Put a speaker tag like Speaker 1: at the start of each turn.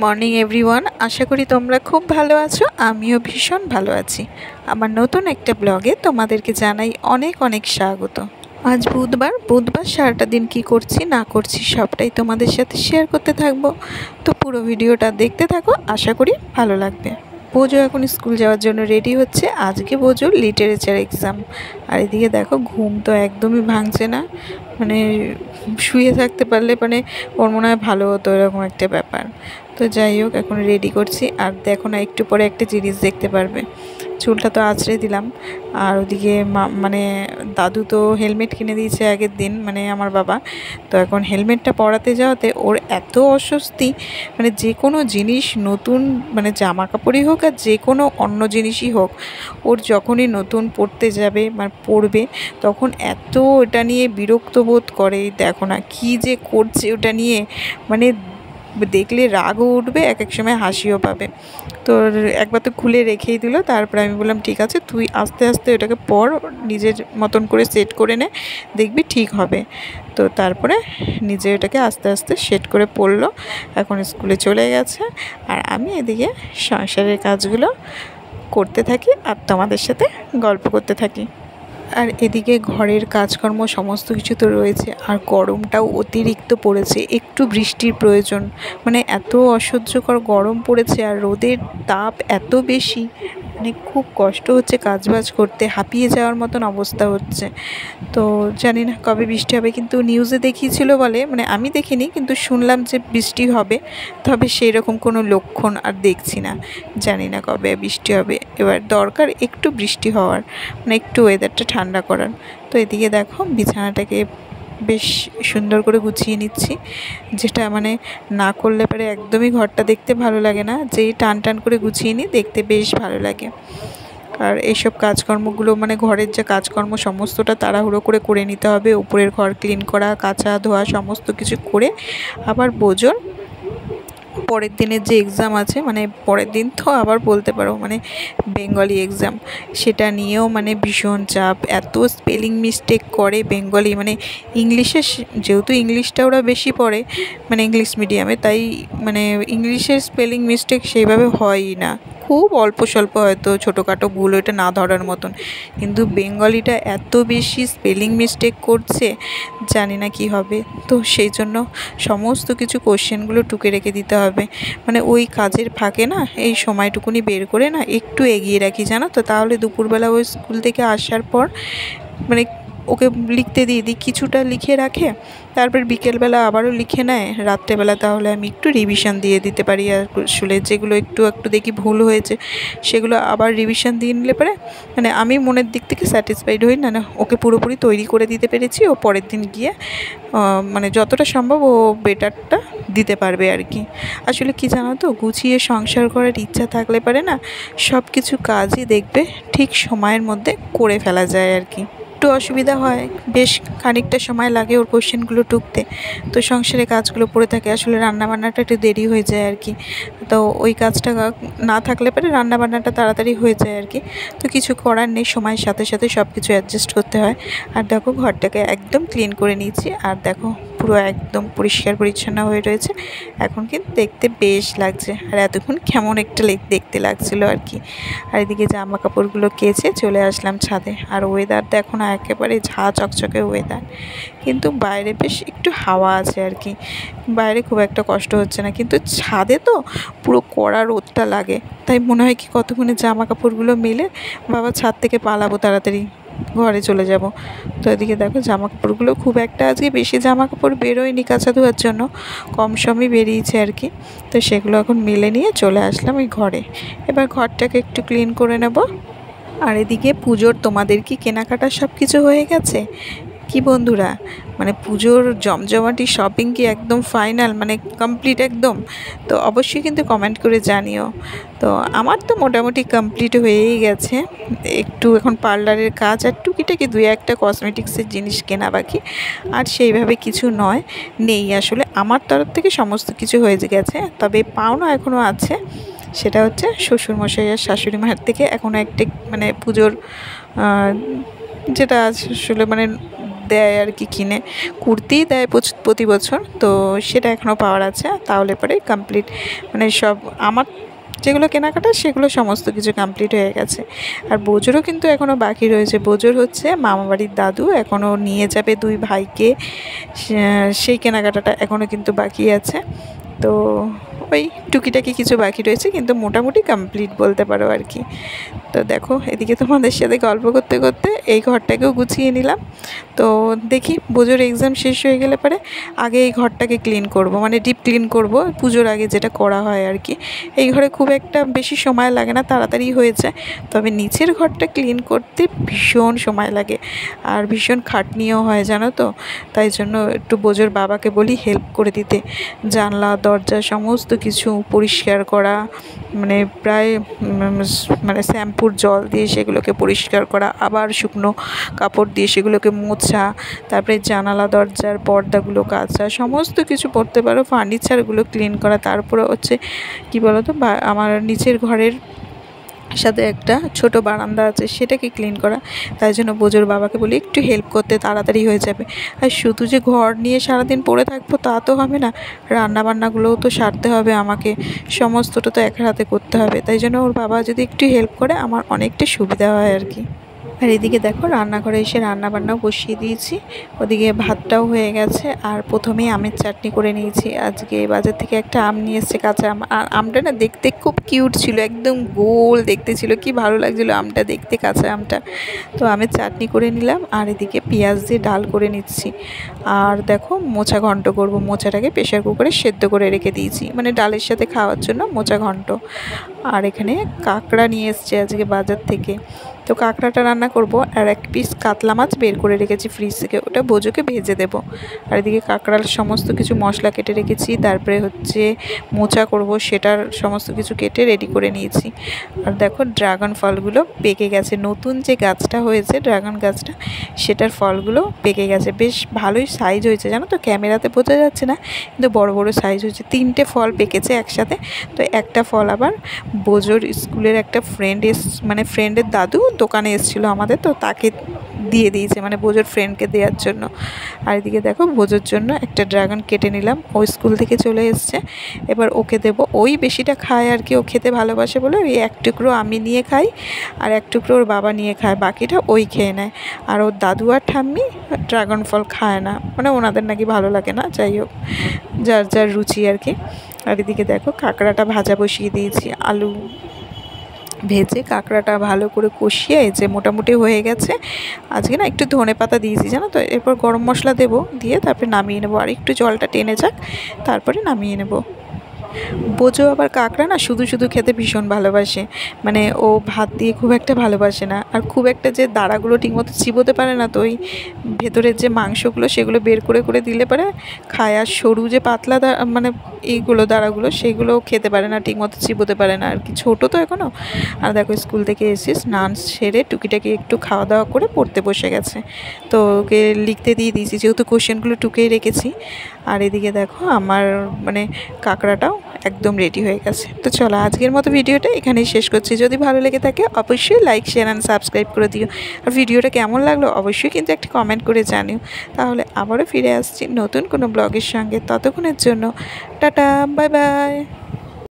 Speaker 1: Morning everyone, আশা করি তোমরা খুব ভালো আছো। আমিও ভীষণ ভালো আছি। আমার নতুন একটা ব্লগে তোমাদেরকে জানাই অনেক অনেক স্বাগত। আজ বুধবার সারাটা দিন কি করছি না করছি সবটাই তোমাদের সাথে শেয়ার করতে থাকবো। তো পুরো ভিডিওটা দেখতে থাকো, আশা করি ভালো লাগবে। বোঝো এখন স্কুল যাওয়ার জন্য রেডি হচ্ছে। আজকে বোঝো লিটারেচার এক্সাম। আর এদিকে দেখো ঘুম তো একদমই ভাঙছে না, মানে শুয়ে থাকতে পারলে মানে ওর মনে হয় ভালো হতো, এরকম একটা ব্যাপার। তো যাই হোক, এখন রেডি করছি। আর দেখো না, একটু পরে একটা জিনিস দেখতে পারবে। চুলটা তো আঁচড়ে দিলাম। আর ওদিকে মানে দাদু তো হেলমেট কিনে দিয়েছে আগের দিন, মানে আমার বাবা। তো এখন হেলমেটটা পরাতে যাওয়াতে ওর এত অস্বস্তি, মানে যে কোনো জিনিস নতুন, মানে জামা কাপড়ই হোক আর যে কোনো অন্য জিনিসই হোক, ওর যখনই নতুন পরতে যাবে মানে পরবে, তখন এত ওটা নিয়ে বিরক্ত বোধ করে। দেখো না কী যে করছে ওটা নিয়ে, মানে দেখলে রাগও উঠবে, এক এক সময় হাসিও পাবে। তো একবার তো খুলে রেখেই দিল। তারপরে আমি বললাম ঠিক আছে, তুই আস্তে আস্তে ওটাকে পর, নিজের মতন করে সেট করে নে, দেখবি ঠিক হবে। তো তারপরে নিজে ওটাকে আস্তে আস্তে সেট করে পড়লো। এখন স্কুলে চলে গেছে। আর আমি এদিকে সংসারের কাজগুলো করতে থাকি আর তোমাদের সাথে গল্প করতে থাকি। আর এদিকে ঘরের কাজকর্ম সমস্ত কিছু তো রয়েছে। আর গরমটাও অতিরিক্ত পড়েছে, একটু বৃষ্টির প্রয়োজন। মানে এত অসহ্যকর গরম পড়েছে আর রোদের তাপ এত বেশি, মানে খুব কষ্ট হচ্ছে কাজবাজ করতে, হাঁপিয়ে যাওয়ার মতন অবস্থা হচ্ছে। তো জানি না কবে বৃষ্টি হবে, কিন্তু নিউজে দেখিয়েছিল বলে, মানে আমি দেখিনি কিন্তু শুনলাম যে বৃষ্টি হবে। তবে সেই রকম কোনো লক্ষণ আর দেখছি না। জানি না কবে বৃষ্টি হবে। এবার দরকার একটু বৃষ্টি হওয়ার, মানে একটু ওয়েদারটা ঠান্ডা করার। তো এদিকে দেখো বিছানাটাকে বেশ সুন্দর করে গুছিয়ে নিচ্ছি, যেটা মানে না করলে পরে একদমই ঘরটা দেখতে ভালো লাগে না। যেই টান টান করে গুছিয়ে নিই দেখতে বেশ ভালো লাগে। আর এইসব কাজকর্মগুলো মানে ঘরের যে কাজকর্ম সমস্তটা তাড়াহুড়ো করে নিতে হবে। উপরের ঘর ক্লিন করা, কাচা ধোয়া সমস্ত কিছু করে আবার বোঝো পরের দিনের যে এক্সাম আছে, মানে পরের দিন তো আবার বলতে পারো মানে বেঙ্গলি এক্সাম, সেটা নিয়েও মানে ভীষণ চাপ। এত স্পেলিং মিস্টেক করে বেঙ্গলি, মানে ইংলিশে যেহেতু ইংলিশটা ওরা বেশি পড়ে, মানে ইংলিশ মিডিয়ামে, তাই মানে ইংলিশের স্পেলিং মিস্টেক সেইভাবে হয়ই না, খুব অল্প স্বল্প হয়তো ছোটোখাটো ভুল, ওইটা না ধরার মতন। কিন্তু বেঙ্গলিটা এত বেশি স্পেলিং মিস্টেক করছে, জানি না কি হবে। তো সেই জন্য সমস্ত কিছু কোশ্চেনগুলো টুকে রেখে দিতে হবে। মানে ওই কাজের ফাঁকে না এই সময়টুকুনি বের করে না একটু এগিয়ে রাখি, জানো তো, তাহলে দুপুরবেলা ওই স্কুল থেকে আসার পর মানে ওকে লিখতে দিয়ে দিই, কিছুটা লিখে রাখে, তারপর বিকেলবেলা আবারও লিখে নেয় রাত্রেবেলা, তাহলে আমি একটু রিভিশন দিয়ে দিতে পারি। আর আসলে যেগুলো একটু একটু দেখি ভুল হয়েছে সেগুলো আবার রিভিশন দিয়ে নিলে পরে মানে আমি মনের দিক থেকে স্যাটিসফাইড হই, না ওকে পুরোপুরি তৈরি করে দিতে পেরেছি, ও পরের দিন গিয়ে মানে যতটা সম্ভব ও বেটারটা দিতে পারবে আর কি। আসলে কি জানো তো, গুছিয়ে সংসার করার ইচ্ছা থাকলে পারে না সব কিছু কাজই দেখবে ঠিক সময়ের মধ্যে করে ফেলা যায় আর কি। একটু অসুবিধা হয়, বেশ খানিকটা সময় লাগে ওর কোশ্চেনগুলো টুকতে। তো সংসারে কাজগুলো পড়ে থাকে, আসলে রান্নাবান্নাটা একটু দেরি হয়ে যায় আর কি। তো ওই কাজটা না থাকলে পরে রান্নাবান্নাটা তাড়াতাড়ি হয়ে যায় আর কি। তো কিছু করার নেই, সময়ের সাথে সাথে সব কিছু অ্যাডজাস্ট করতে হয়। আর দেখো ঘরটাকে একদম ক্লিন করে নিয়েছি, আর দেখো পুরো একদম পরিষ্কার পরিচ্ছন্ন হয়ে রয়েছে। এখন কিন্তু দেখতে বেশ লাগছে, আর এতক্ষণ কেমন একটা দেখতে লাগছিলো আর কি। আর এদিকে জামা কাপড়গুলো কেচে চলে আসলাম ছাদে। আর ওয়েদার দেখো না একেবারে ঝা চকচকে ওয়েদার, কিন্তু বাইরে বেশ একটু হাওয়া আছে আর কি, বাইরে খুব একটা কষ্ট হচ্ছে না, কিন্তু ছাদে তো পুরো কড়া রোদটা লাগে। তাই মনে হয় কি কতক্ষণে জামা কাপড়গুলো মেলে বাবা ছাদ থেকে পালাবো, তাড়াতাড়ি ঘরে চলে যাব। তো এদিকে দেখো জামা কাপড়গুলো খুব একটা আজকে বেশি জামা কাপড় বেরোয়নি কাচা ধোয়ার জন্য, কম সমই বেরিয়েছে আর কি। তো সেগুলো এখন মেলে নিয়ে চলে আসলাম ওই ঘরে। এবার ঘরটাকে একটু ক্লিন করে নেব। আর এদিকে পুজোর তোমাদের কি কেনাকাটা সব কিছু হয়ে গেছে কি বন্ধুরা? মানে পুজোর জমজমাটি শপিং কি একদম ফাইনাল, মানে কমপ্লিট একদম? তো অবশ্যই কিন্তু কমেন্ট করে জানিও। তো আমার তো মোটামুটি কমপ্লিট হয়েই গেছে, একটু এখন পার্লারের কাজ আর টুকিটাকি দুই একটা কসমেটিক্সের জিনিস কেনা বাকি। আর সেইভাবে কিছু নেই আসলে, আমার তরফ থেকে সমস্ত কিছু হয়ে গেছে। তবে পাওনা এখনও আছে, সেটা হচ্ছে শ্বশুরমশাই আর শাশুড়ি মায়ের থেকে এখনও একটা মানে পুজোর যেটা আসলে মানে দেয় আর কি, কিনে কুর্তিই দেয় প্রতি বছর। তো সেটা এখনও পাওয়ার আছে, তাহলে পরে কমপ্লিট মানে সব আমার যেগুলো কেনাকাটা সেগুলো সমস্ত কিছু কমপ্লিট হয়ে গেছে। আর বোজোরও কিন্তু এখনও বাকি রয়েছে। বোজোর হচ্ছে মামাবাড়ির দাদু এখনও নিয়ে যাবে 2 ভাইকে, সেই কেনাকাটাটা এখনও কিন্তু বাকি আছে। তো ওই টুকিটাকি কিছু বাকি রয়েছে, কিন্তু মোটামুটি কমপ্লিট বলতে পারো আর কি। তো দেখো এদিকে তোমাদের সাথে গল্প করতে করতে এই ঘরটাকেও গুছিয়ে নিলাম। তো দেখি বোজোর এক্সাম শেষ হয়ে গেলে পরে আগে এই ঘরটাকে ক্লিন করব, মানে ডিপ ক্লিন করব পুজোর আগে, যেটা করা হয় আর কি। এই ঘরে খুব একটা বেশি সময় লাগে না, তাড়াতাড়ি হয়ে যায়। তবে নিচের ঘরটা ক্লিন করতে ভীষণ সময় লাগে আর ভীষণ খাটনিও হয়, জানো তো। তাই জন্য একটু বোজোর বাবাকে বলি হেল্প করে দিতে, জানলা দরজা সমস্ত কিছু পরিষ্কার করা, মানে প্রায় মানে শ্যাম্পুর জল দিয়ে সেগুলোকে পরিষ্কার করা, আবার শুকনো কাপড় দিয়ে সেগুলোকে মোছা, তারপরে জানালা দরজার পর্দাগুলো কাচা, সমস্ত কিছু করতে পারো, ফার্নিচারগুলো ক্লিন করা। তারপরে হচ্ছে কী বলো তো, আমার নিচের ঘরের সাথে একটা ছোট বারান্দা আছে, সেটাকে ক্লিন করা। তাই জন্য বোজোর বাবাকে বলি একটু হেল্প করতে, তাড়াতাড়ি হয়ে যাবে। আর শুধু যে ঘর নিয়ে সারাদিন পড়ে থাকবো তা তো হবে না, রান্নাবান্নাগুলোও তো সারতে হবে আমাকে, সমস্তটা তো এক হাতে করতে হবে। তাই জন্য ওর বাবা যদি একটু হেল্প করে আমার অনেকটা সুবিধা হয় আর কি। আর এদিকে দেখো রান্নাঘরে এসে রান্নাবান্নাও বসিয়ে দিয়েছি, ওদিকে ভাতটাও হয়ে গেছে। আর প্রথমেই আমের চাটনি করে নিয়েছি। আজকে বাজার থেকে একটা আম নিয়ে এসছে, কাঁচা আম। আর আমটা না দেখতে খুব কিউট ছিল, একদম গোল দেখতে ছিল, কি ভালো লাগছিলো আমটা দেখতে, কাঁচা আমটা। তো আমের চাটনি করে নিলাম। আর এদিকে পেঁয়াজ দিয়ে ডাল করে নিচ্ছি। আর দেখো মোচা ঘন্ট করব, মোচাটাকে প্রেশার কুকারে সেদ্ধ করে রেখে দিয়েছি, মানে ডালের সাথে খাওয়ার জন্য মোচা ঘন্ট। আর এখানে কাঁকড়া নিয়ে এসছে আজকে বাজার থেকে, তো কাঁকড়াটা রান্না করব। আর এক পিস কাতলা মাছ বের করে রেখেছি ফ্রিজ থেকে, ওটা বোজোকে ভেজে দেব। আর এদিকে কাঁকড়ার সমস্ত কিছু মশলা কেটে রেখেছি, তারপরে হচ্ছে মোচা করব, সেটার সমস্ত কিছু কেটে রেডি করে নিয়েছি। আর দেখো ড্রাগন ফলগুলো পেকে গেছে, নতুন যে গাছটা হয়েছে ড্রাগন গাছটা, সেটার ফলগুলো পেকে গেছে, বেশ ভালোই সাইজ হয়েছে, জানো তো। ক্যামেরাতে বোঝা যাচ্ছে না, কিন্তু বড় বড় সাইজ হয়েছে। 3টে ফল পেকেছে একসাথে। তো একটা ফল আবার বোজোর স্কুলের একটা মানে ফ্রেন্ডের দাদু দোকানে এসেছিলো আমাদের, তো তাকে দিয়ে দিয়েছে, মানে বোজোর ফ্রেন্ডকে দেওয়ার জন্য। আর এদিকে দেখো বোজোর জন্য একটা ড্রাগন কেটে নিলাম, ও স্কুল থেকে চলে এসছে, এবার ওকে দেবো। ওই বেশিটা খায় আর কি, ও খেতে ভালোবাসে বলে ওই এক টুকরো আমি নিয়ে খাই, আর এক টুকরো ওর বাবা নিয়ে খায়, বাকিটা ওই খেয়ে নেয়। আর ওর দাদু আর ঠাম্মি ড্রাগন ফল খায় না, মানে ওনাদের নাকি ভালো লাগে না, যাই হোক যার যার রুচি আর কি। আর এদিকে দেখো কাঁকড়াটা ভাজা বসিয়ে দিয়েছি, আলু ভেজে কাঁকড়াটা ভালো করে কষিয়ে যে মোটামুটি হয়ে গেছে। আজকে না একটু ধনেপাতা দিয়েছি, জানো তো। এরপর গরম মশলা দেবো, দিয়ে তারপরে নামিয়ে নেবো, আর একটু জলটা টেনে যাক, তারপরে নামিয়ে নেব। বোজো আবার কাঁকড়া না শুধু শুধু খেতে ভীষণ ভালোবাসে, মানে ও ভাত দিয়ে খুব একটা ভালোবাসে না। আর খুব একটা যে দাঁড়াগুলো ঠিকমতো চিবোতে পারে না, তো ওই ভেতরের যে মাংসগুলো সেগুলো বের করে করে দিলে পারে খায়। আর সরু যে পাতলা মানে এইগুলো দাঁড়াগুলো, সেগুলো খেতে পারে না, ঠিকমতো চিবোতে পারে না আর কি, ছোটো তো এখনও। আর দেখো স্কুল থেকে এসে স্নান সেরে টুকিটাকি একটু খাওয়া দাওয়া করে পড়তে বসে গেছে। তো ওকে লিখতে দিয়ে দিয়েছি, যেহেতু কোশ্চেনগুলো টুকেই রেখেছি। আর এদিকে দেখো আমার মানে কাঁকড়াটাও একদম রেডি হয়ে গেছে। তো চলো আজকের মতো ভিডিওটা এখানেই শেষ করছি। যদি ভালো লেগে থাকে অবশ্যই লাইক শেয়ার অ্যান্ড সাবস্ক্রাইব করে দিও। আর ভিডিওটা কেমন লাগলো অবশ্যই কিন্তু একটা কমেন্ট করে জানিও। তাহলে আবারও ফিরে আসছি নতুন কোনো ব্লগের সঙ্গে। ততক্ষণের জন্য টাটা, বাই বাই।